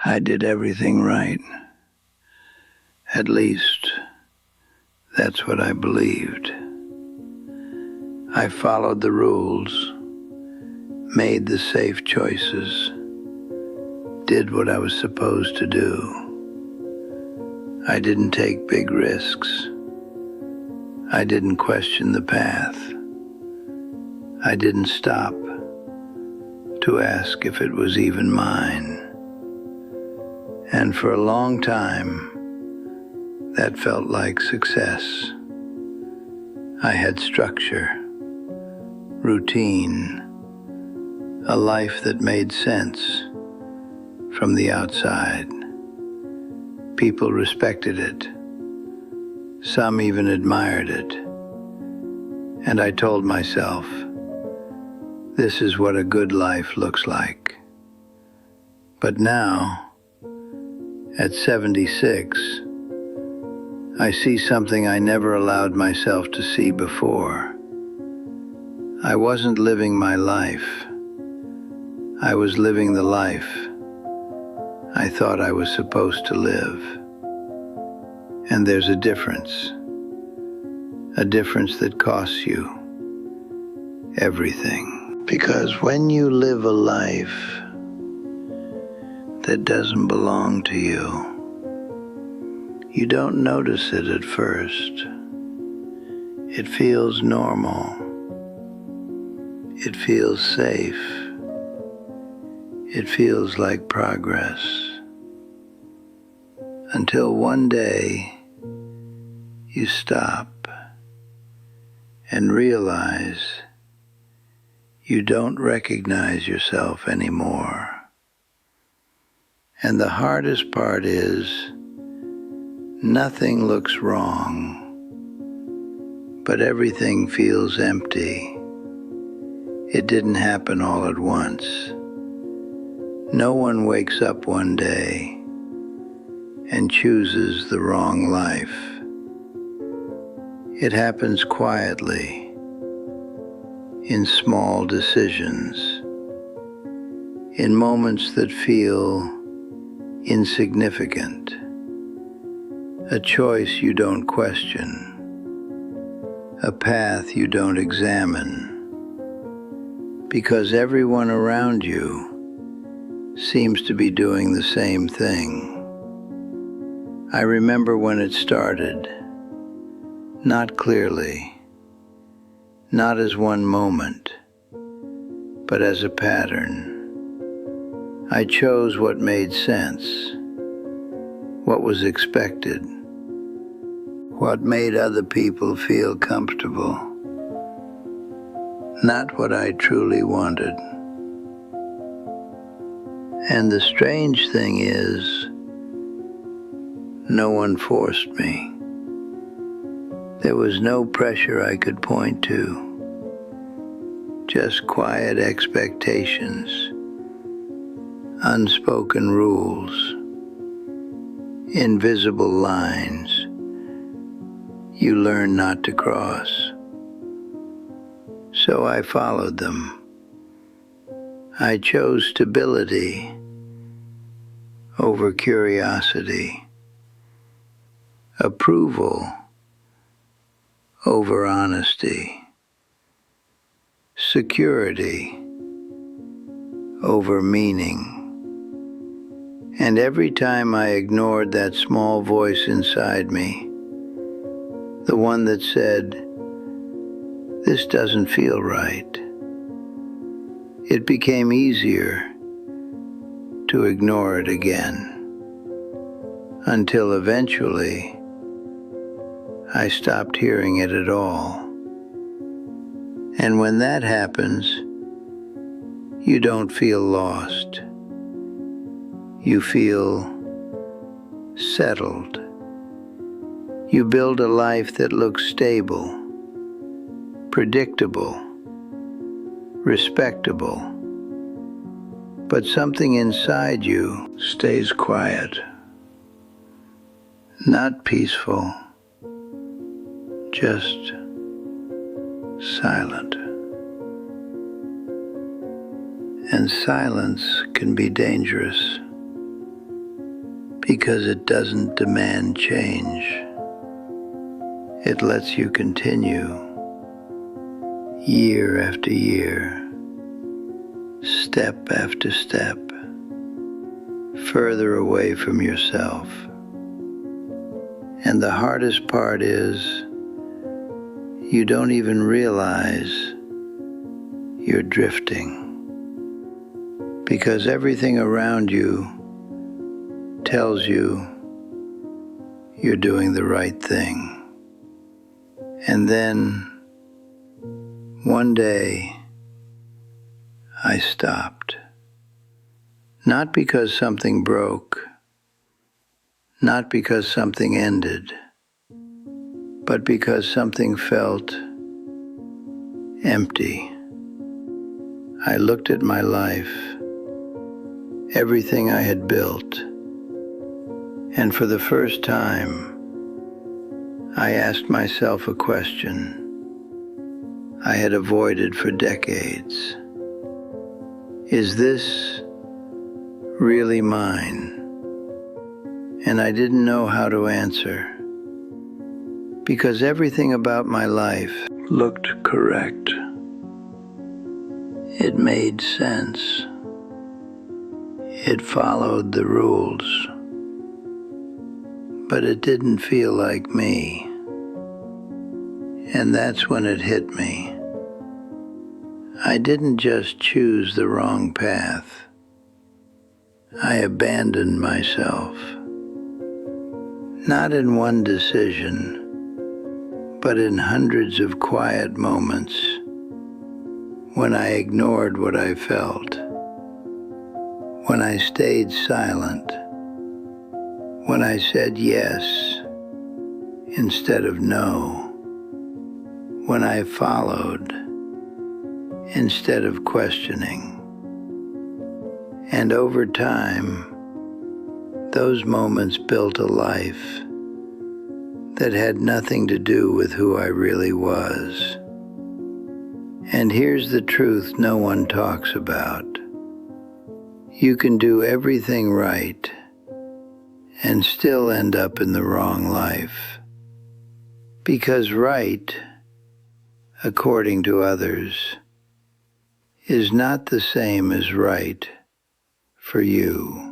I did everything right. At least, that's what I believed. I followed the rules, made the safe choices, did what I was supposed to do. I didn't take big risks. I didn't question the path. I didn't stop to ask if it was even mine. And for a long time, that felt like success. I had structure, routine, a life that made sense from the outside. People respected it. Some even admired it. And I told myself, this is what a good life looks like. But now, at 76, I see something I never allowed myself to see before. I wasn't living my life. I was living the life I thought I was supposed to live. And there's a difference that costs you everything. Because when you live a life that doesn't belong to you, you don't notice it at first. It feels normal. It feels safe. It feels like progress. Until one day, you stop and realize you don't recognize yourself anymore. And the hardest part is, nothing looks wrong, but everything feels empty. It didn't happen all at once. No one wakes up one day and chooses the wrong life. It happens quietly, in small decisions, in moments that feel insignificant, a choice you don't question, a path you don't examine, because everyone around you seems to be doing the same thing. I remember when it started, not clearly, not as one moment, but as a pattern. I chose what made sense, what was expected, what made other people feel comfortable, not what I truly wanted. And the strange thing is, no one forced me. There was no pressure I could point to, just quiet expectations, unspoken rules, invisible lines you learn not to cross. So I followed them. I chose stability over curiosity, approval over honesty, security over meaning. And every time I ignored that small voice inside me, the one that said, "This doesn't feel right," it became easier to ignore it again, until eventually I stopped hearing it at all. And when that happens, you don't feel lost. You feel settled. You build a life that looks stable, predictable, respectable. But something inside you stays quiet, not peaceful, just silent. And silence can be dangerous. because it doesn't demand change. It lets you continue year after year, step after step, further away from yourself. And the hardest part is you don't even realize you're drifting, because everything around you tells you you're doing the right thing. And then one day I stopped. Not because something broke, not because something ended, but because something felt empty. I looked at my life, everything I had built, and for the first time, I asked myself a question I had avoided for decades. Is this really mine? And I didn't know how to answer, because everything about my life looked correct. It made sense. It followed the rules. But it didn't feel like me. And that's when it hit me. I didn't just choose the wrong path. I abandoned myself. Not in one decision, but in hundreds of quiet moments when I ignored what I felt, when I stayed silent, when I said yes instead of no, when I followed instead of questioning. And over time, those moments built a life that had nothing to do with who I really was. And here's the truth no one talks about. You can do everything right and still end up in the wrong life. Because right, according to others, is not the same as right for you.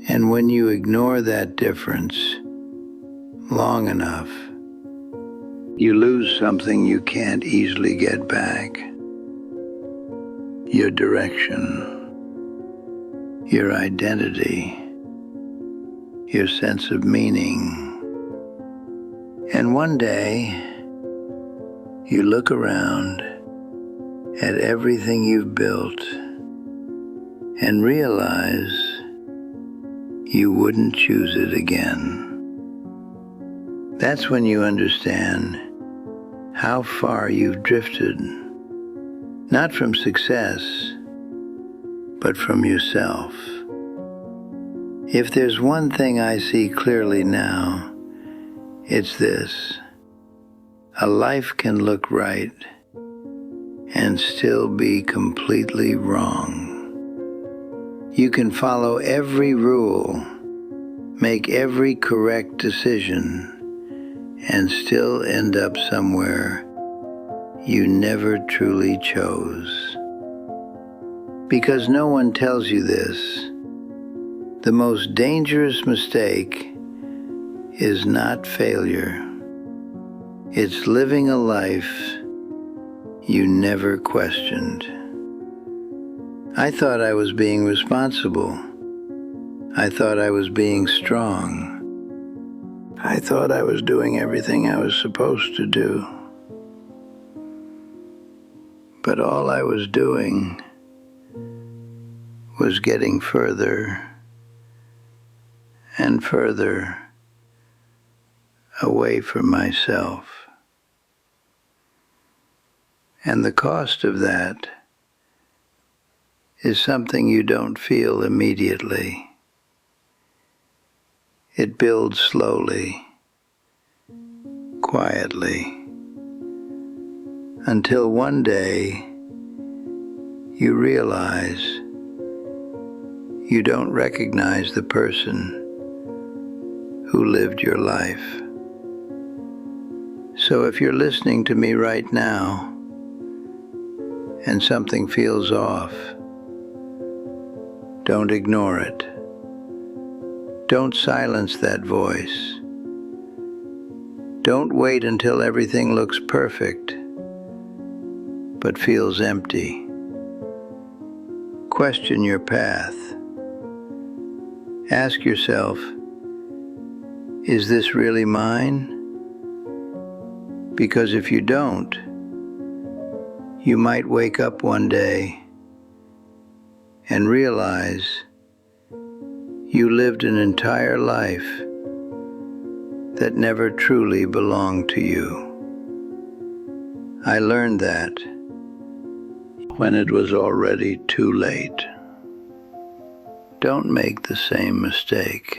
And when you ignore that difference long enough, you lose something you can't easily get back. Your direction, your identity, your sense of meaning. And one day, you look around at everything you've built and realize you wouldn't choose it again. That's when you understand how far you've drifted, not from success, but from yourself. If there's one thing I see clearly now, it's this: a life can look right and still be completely wrong. You can follow every rule, make every correct decision, and still end up somewhere you never truly chose. Because no one tells you this, the most dangerous mistake is not failure. It's living a life you never questioned. I thought I was being responsible. I thought I was being strong. I thought I was doing everything I was supposed to do. But all I was doing was getting further and further away from myself. And the cost of that is something you don't feel immediately. It builds slowly, quietly, until one day you realize you don't recognize the person who lived your life. So if you're listening to me right now and something feels off, don't ignore it. Don't silence that voice. Don't wait until everything looks perfect but feels empty. Question your path. Ask yourself, is this really mine? Because if you don't, you might wake up one day and realize you lived an entire life that never truly belonged to you. I learned that when it was already too late. Don't make the same mistake.